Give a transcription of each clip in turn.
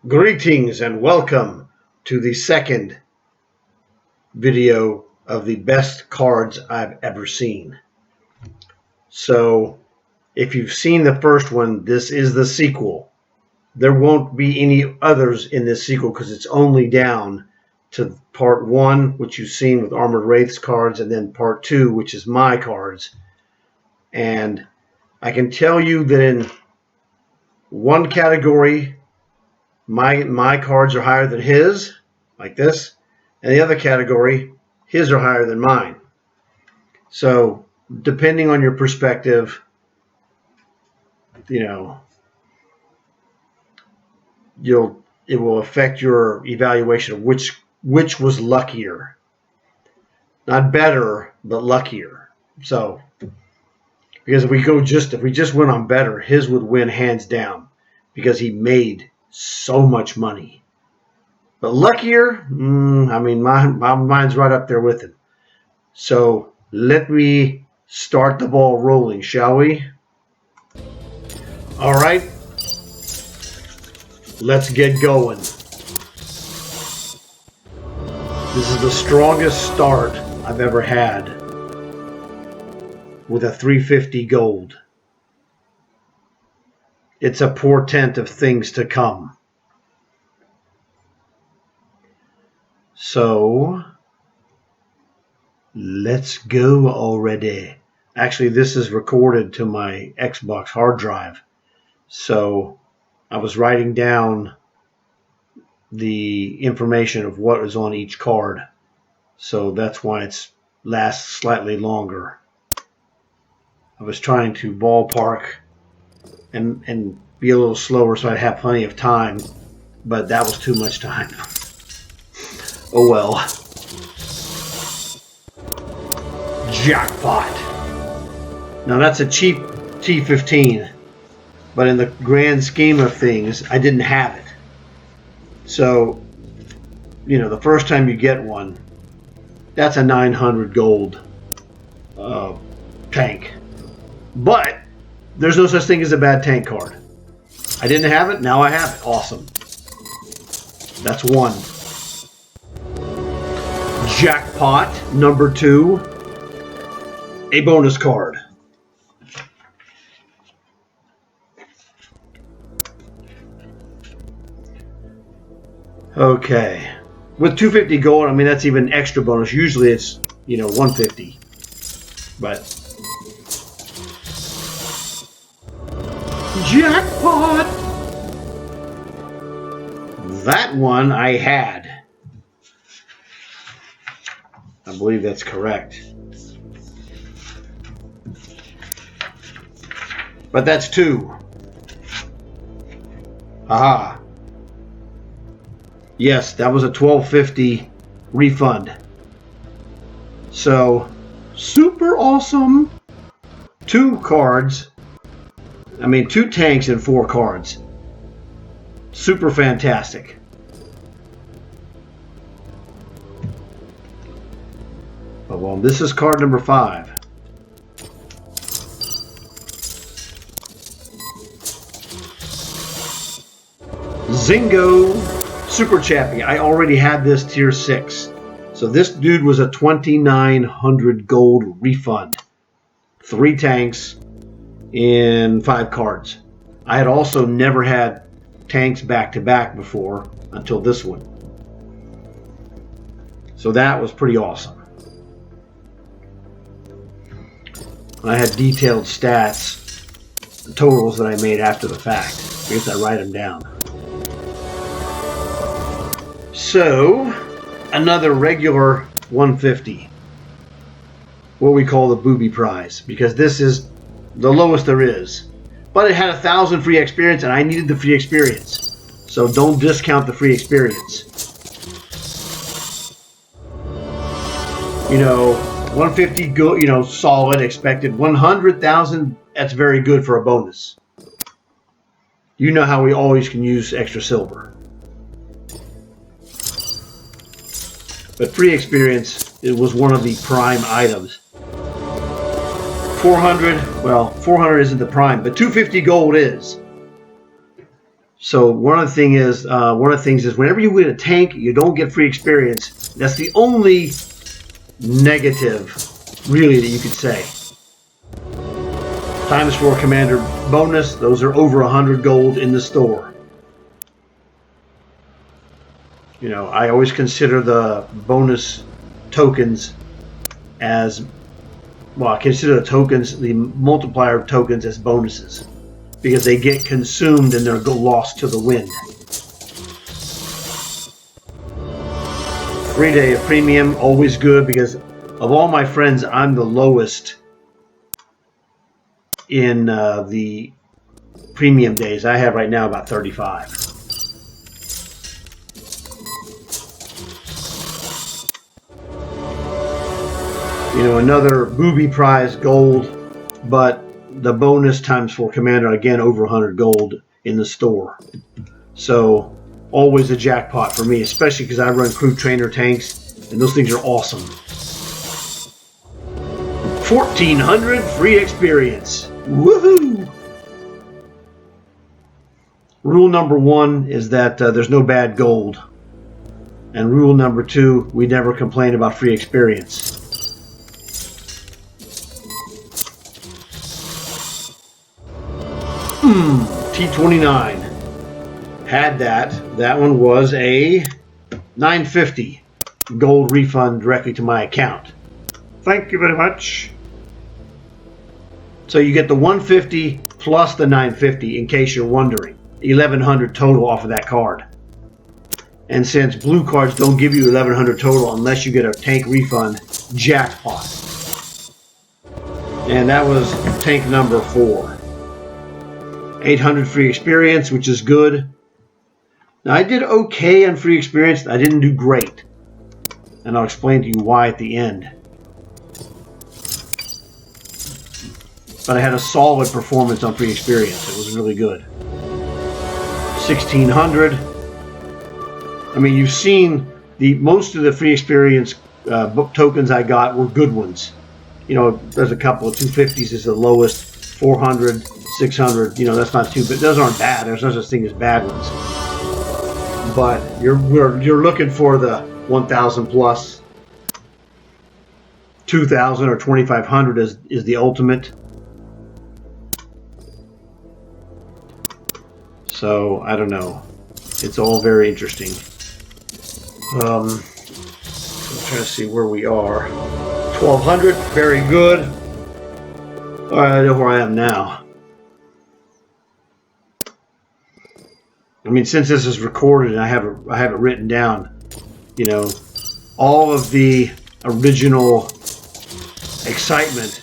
Greetings and welcome to the second video of the best cards I've ever seen. So, if you've seen the first one, this is the sequel. There won't be any others in this sequel because it's only down to part 1, which you've seen with Armored Wraiths cards, and then part 2, which is my cards. And I can tell you that in one category, my cards are higher than his, like this, and the other category, his are higher than mine. So, depending on your perspective, it will affect your evaluation of which was luckier. Not better, but luckier. So, because if we just went on better, his would win hands down because he made so much money. But luckier, my mind's right up there with him. So let me start the ball rolling, shall we? All right, let's get going. This is the strongest start I've ever had with a 350 gold. It's a portent of things to come. So, let's go already. Actually, this is recorded to my Xbox hard drive. So, I was writing down the information of what is on each card. So, that's why it lasts slightly longer. I was trying to ballpark and be a little slower so I'd have plenty of time, but that was too much time. Oh well. Jackpot. Now that's a cheap T15, but in the grand scheme of things, I didn't have it. So, the first time you get one, that's a 900 gold tank. But there's no such thing as a bad tank card. I didn't have it, now I have it. Awesome. That's one. Jackpot number 2. A bonus card. Okay. With 250 gold, that's even extra bonus. Usually it's, 150. But jackpot! That one I had. I believe that's correct. But that's 2. Aha. Yes, that was a 1250 refund. So, super awesome. 2 cards. 2 tanks and 4 cards. Super fantastic. Oh, well, this is card number 5. Zingo Super Chappie. I already had this tier 6. So this dude was a 2,900 gold refund. 3 tanks in 5 cards. I had also never had tanks back-to-back before until this one. So that was pretty awesome. I had detailed stats, totals that I made after the fact. I guess I write them down. So, another regular 150. What we call the booby prize, because this is the lowest there is. But it had 1,000 free experience, and I needed the free experience. So don't discount the free experience. 150 go, solid, expected. 100,000, that's very good for a bonus. You know how we always can use extra silver. But free experience, it was one of the prime items. 400, well, 400 isn't the prime, but 250 gold is. So one of the things is whenever you win a tank, you don't get free experience. That's the only negative, really, that you could say. ×4 Commander bonus, those are over 100 gold in the store. You know, I always consider the bonus tokens as, well, I consider the multiplier tokens as bonuses, because they get consumed and they're lost to the wind. Free day of premium, always good, because of all my friends, I'm the lowest in the premium days. I have right now about 35. You know, another booby prize, gold, but the bonus ×4 Commander, again, over 100 gold in the store. So always a jackpot for me, especially because I run crew trainer tanks, and those things are awesome. 1,400 free experience. Woohoo! Rule number 1 is that there's no bad gold. And rule number 2, we never complain about free experience. T29. Had that. That one was a 950 gold refund directly to my account. Thank you very much. So you get the 150 plus the 950, in case you're wondering. 1,100 total off of that card. And since blue cards don't give you 1,100 total unless you get a tank refund, jackpot. And that was tank number 4. 800 free experience, which is good. Now, I did okay on free experience. I didn't do great. And I'll explain to you why at the end. But I had a solid performance on free experience. It was really good. 1,600. I mean, you've seen most of the free experience book tokens I got were good ones. You know, there's a couple of 250s is the lowest, 400, 600. You know, that's not too bad. Those aren't bad. There's no such thing as bad ones. But you're looking for the 1,000 plus. 2,000 or 2,500 is the ultimate. So I don't know. It's all very interesting. I'm trying to see where we are. 1,200, very good. All right, I know where I am now. I mean, since this is recorded and I have it written down, you know, all of the original excitement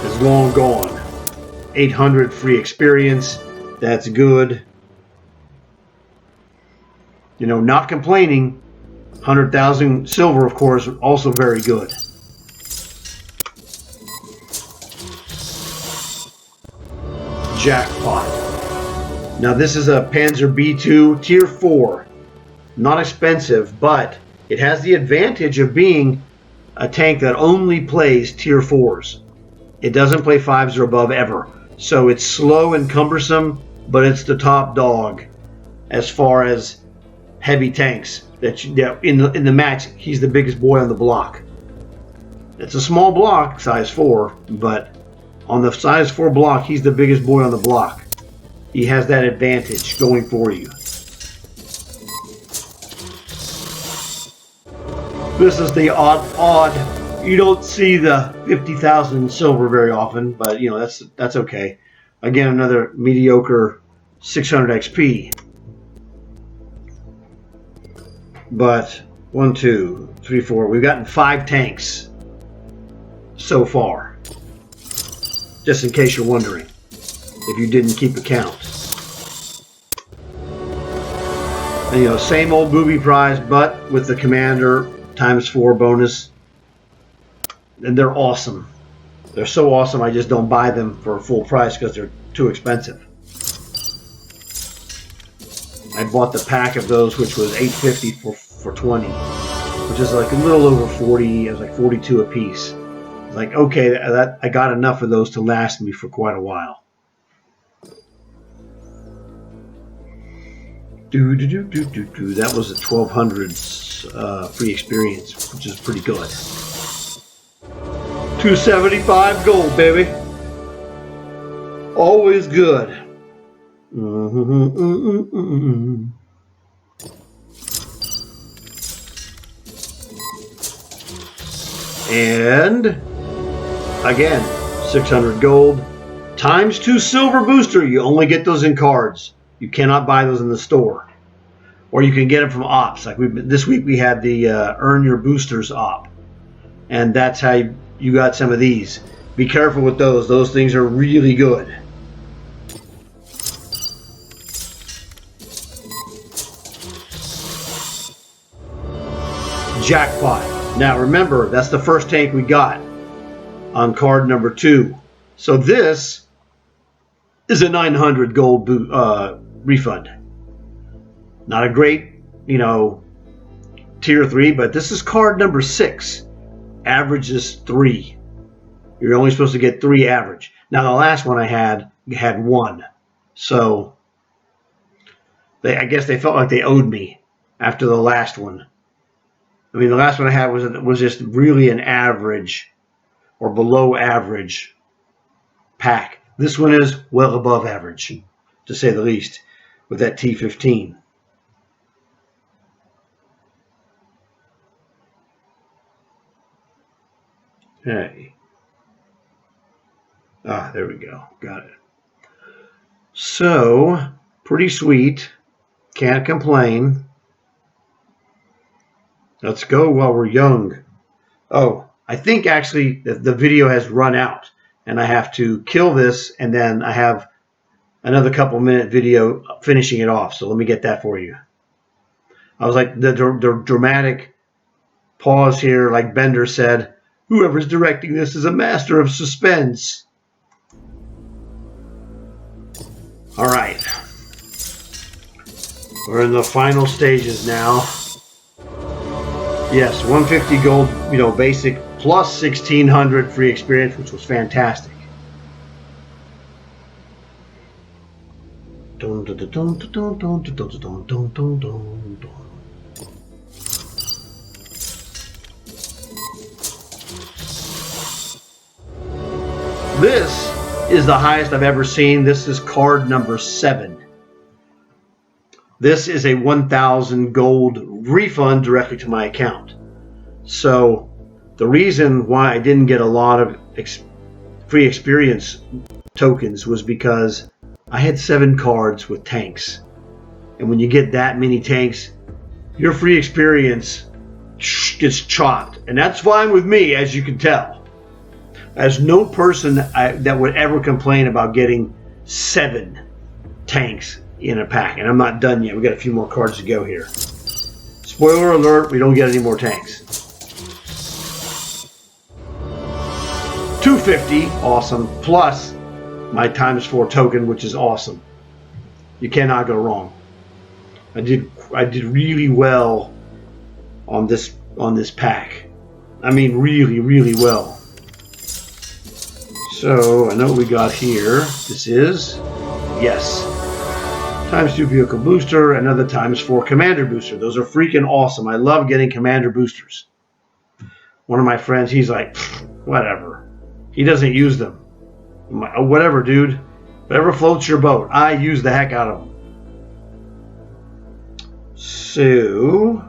is long gone. 800 free experience, that's good. You know, not complaining. 100,000 silver, of course, also very good. Jackpot. Now this is a Panzer B2 Tier 4. Not expensive, but it has the advantage of being a tank that only plays Tier 4s. It doesn't play 5s or above ever. So it's slow and cumbersome, but it's the top dog as far as heavy tanks. In the match, he's the biggest boy on the block. It's a small block, size 4, but on the size 4 block, he's the biggest boy on the block. He has that advantage going for you. This is the odd. You don't see the 50,000 silver very often, but you know that's okay. Again, another mediocre 600 XP. But 1, 2, 3, 4. We've gotten 5 tanks so far. Just in case you're wondering, if you didn't keep account. And, you know, same old booby prize, but with the Commander ×4 bonus. And they're awesome. They're so awesome, I just don't buy them for full price because they're too expensive. I bought the pack of those, which was $8.50 for 20, which is like a little over 40. It was like 42 a piece. It's like, okay, I got enough of those to last me for quite a while. That was a 1200 free experience, which is pretty good. 275 gold, baby. Always good. And again, 600 gold times 2 silver booster. You only get those in cards. You cannot buy those in the store, or you can get them from ops. Like this week, we had the earn your boosters op, and that's how you got some of these. Be careful with those. Those things are really good. Jackpot. Now remember, that's the first tank we got on card number 2. So this is a 900 gold refund. Not a great, tier 3, but this is card number 6. Average is 3. You're only supposed to get 3 average. Now the last one I had 1. So I guess they felt like they owed me after the last one. I mean, the last one I had was just really an average or below average pack. This one is well above average, to say the least, with that T15. Hey. Ah, there we go. Got it. So, pretty sweet. Can't complain. Let's go while we're young. Oh, I think actually the video has run out, and I have to kill this, and then I have another couple-minute video finishing it off. So let me get that for you. I was like, the dramatic pause here, like Bender said, whoever's directing this is a master of suspense. All right. We're in the final stages now. Yes, 150 gold, basic, plus 1600 free experience, which was fantastic. This is the highest I've ever seen. This is card number 7. This is a 1,000 gold refund directly to my account. So the reason why I didn't get a lot of free experience tokens was because I had 7 cards with tanks. And when you get that many tanks, your free experience gets chopped. And that's fine with me, as you can tell. There's no person that would ever complain about getting 7 tanks in a pack. And I'm not done yet. We got a few more cards to go here. Spoiler alert, we don't get any more tanks. 250, awesome, plus my ×4 token, which is awesome. You cannot go wrong. I did really well on this pack. I mean, really, really well. So I know what we got here. This is, yes, ×2 vehicle booster, another ×4 commander booster. Those are freaking awesome. I love getting commander boosters. One of my friends, he's like, whatever. He doesn't use them. I'm like, oh, whatever, dude. Whatever floats your boat. I use the heck out of them. So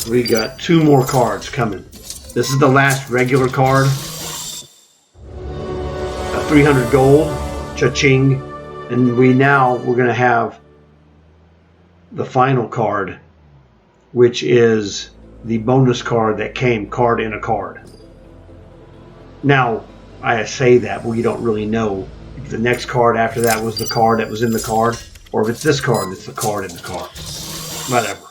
we got 2 more cards coming. This is the last regular card. 300 gold. Cha-ching. And we're going to have the final card, which is the bonus card that came card in a card. Now, I say that, but we don't really know if the next card after that was the card that was in the card, or if it's this card that's the card in the card. Whatever.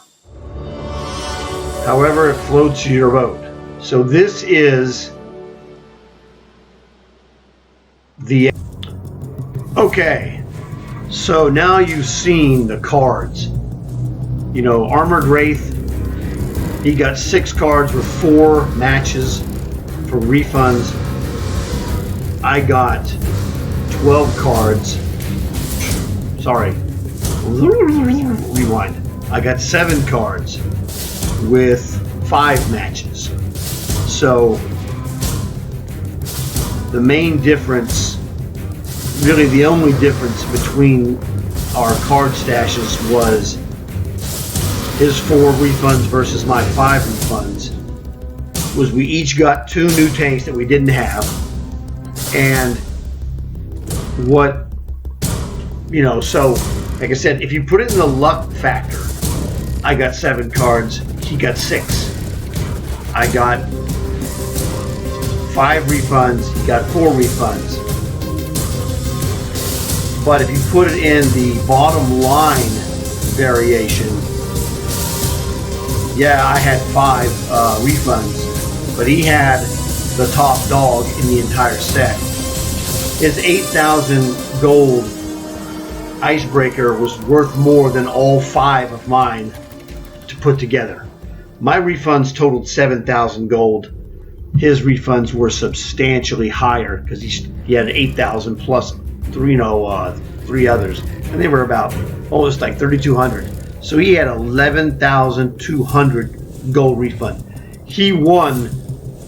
However it floats your boat. So this is the... Okay. So now you've seen the cards. Armored Wraith, he got 6 cards with 4 matches for refunds. I got 12 cards. Sorry, Rewind. I got 7 cards with 5 matches. So the main difference, really the only difference between our card stashes was his 4 refunds versus my 5 refunds, was we each got 2 new tanks that we didn't have. And what, so like I said, if you put it in the luck factor, I got 7 cards, he got 6. I got 5 refunds, he got 4 refunds. But if you put it in the bottom line variation, yeah, I had 5 refunds, but he had the top dog in the entire set. His 8,000 gold icebreaker was worth more than all 5 of mine to put together. My refunds totaled 7,000 gold. His refunds were substantially higher because he had 8,000 plus 3 others, and they were about almost like 3,200. So he had 11,200 gold refund. He won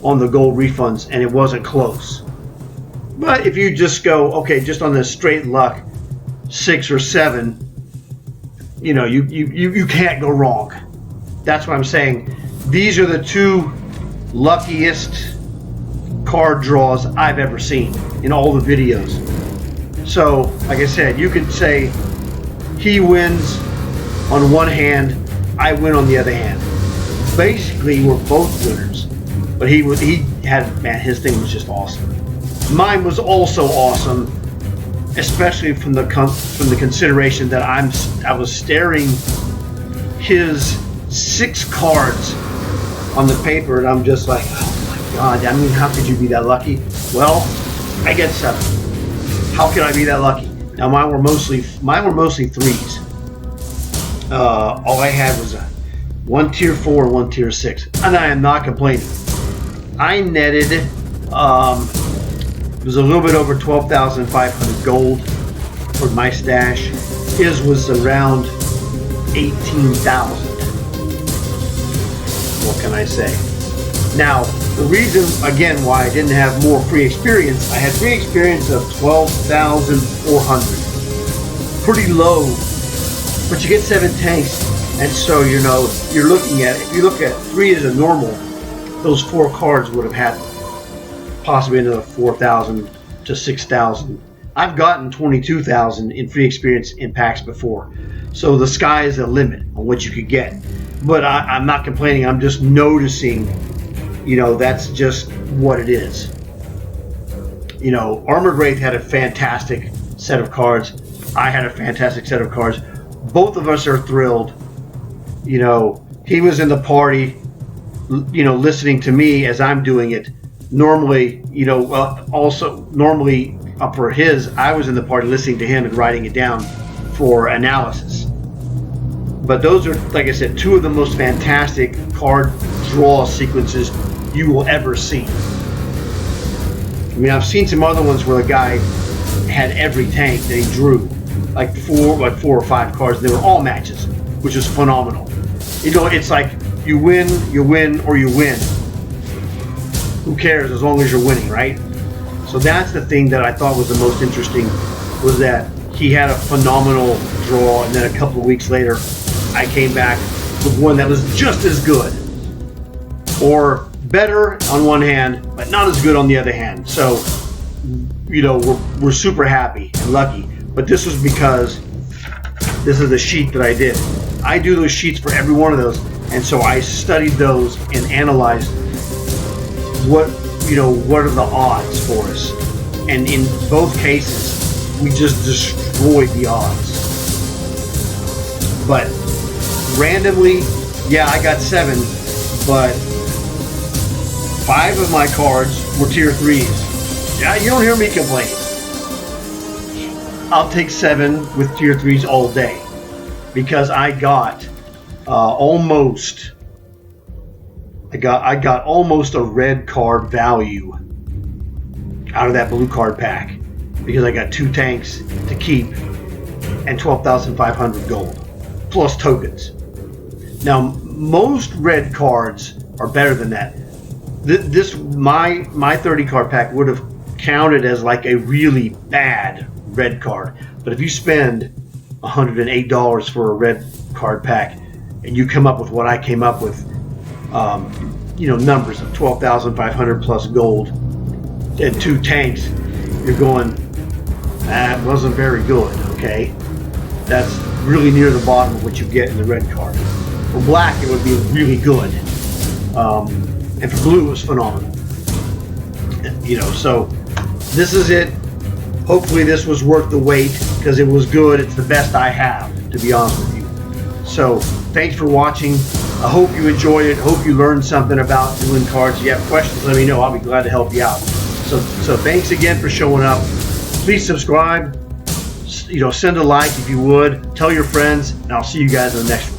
on the gold refunds, and it wasn't close. But if you just go, okay, just on the straight luck, 6 or 7, you can't go wrong. That's what I'm saying. These are the 2 luckiest card draws I've ever seen in all the videos. So, like I said, you could say he wins on one hand, I win on the other hand. Basically, we're both winners. But he had, man, his thing was just awesome. Mine was also awesome, especially from the consideration that I was staring his 6 cards on the paper, and I'm just like, oh my god, I mean, how could you be that lucky? Well, I get 7. How could I be that lucky? Now mine were mostly 3s. All I had was 1 tier 4 and 1 tier 6, and I am not complaining. I netted it was a little bit over 12,500 gold for my stash. His was around 18,000. What can I say? Now, the reason, again, why I didn't have more free experience, I had free experience of 12,400. Pretty low, but you get 7 tanks, and so, you're looking at, if you look at 3 as a normal, those 4 cards would have had possibly another 4,000 to 6,000. I've gotten 22,000 in free experience in packs before, so the sky is the limit on what you could get. But I'm not complaining. I'm just noticing, that's just what it is. Armored Wraith had a fantastic set of cards. I had a fantastic set of cards. Both of us are thrilled. He was in the party, listening to me as I'm doing it. Normally, normally for his, I was in the party listening to him and writing it down for analysis. But those are, like I said, 2 of the most fantastic card draw sequences you will ever see. I mean, I've seen some other ones where the guy had every tank that he drew, like 4 or 5 cards. They were all matches, which is phenomenal. It's like you win, or you win. Who cares as long as you're winning, right? So that's the thing that I thought was the most interesting, was that he had a phenomenal draw, and then a couple of weeks later, I came back with one that was just as good, or better on one hand, but not as good on the other hand. So, we're super happy and lucky. But this was because this is the sheet that I did. I do those sheets for every one of those, and so I studied those and analyzed what are the odds for us. And in both cases, we just destroyed the odds. But randomly, yeah, I got 7, but 5 of my cards were tier 3s. Yeah, you don't hear me complain. I'll take 7 with tier 3s all day, because I got almost a red card value out of that blue card pack, because I got 2 tanks to keep and 12,500 gold, plus tokens. Now, most red cards are better than that. My 30 card pack would have counted as like a really bad red card. But if you spend $108 for a red card pack, and you come up with what I came up with, numbers of 12,500 plus gold and 2 tanks, you're going, that wasn't very good. Okay, that's really near the bottom of what you get in the red card. For black, it would be really good, and for blue, it was phenomenal. So this is it. Hopefully, this was worth the wait because it was good. It's the best I have, to be honest with you. So thanks for watching. I hope you enjoyed it. Hope you learned something about doing cards. If you have questions, let me know. I'll be glad to help you out. So thanks again for showing up. Please subscribe. Send a like if you would. Tell your friends, and I'll see you guys in the next one.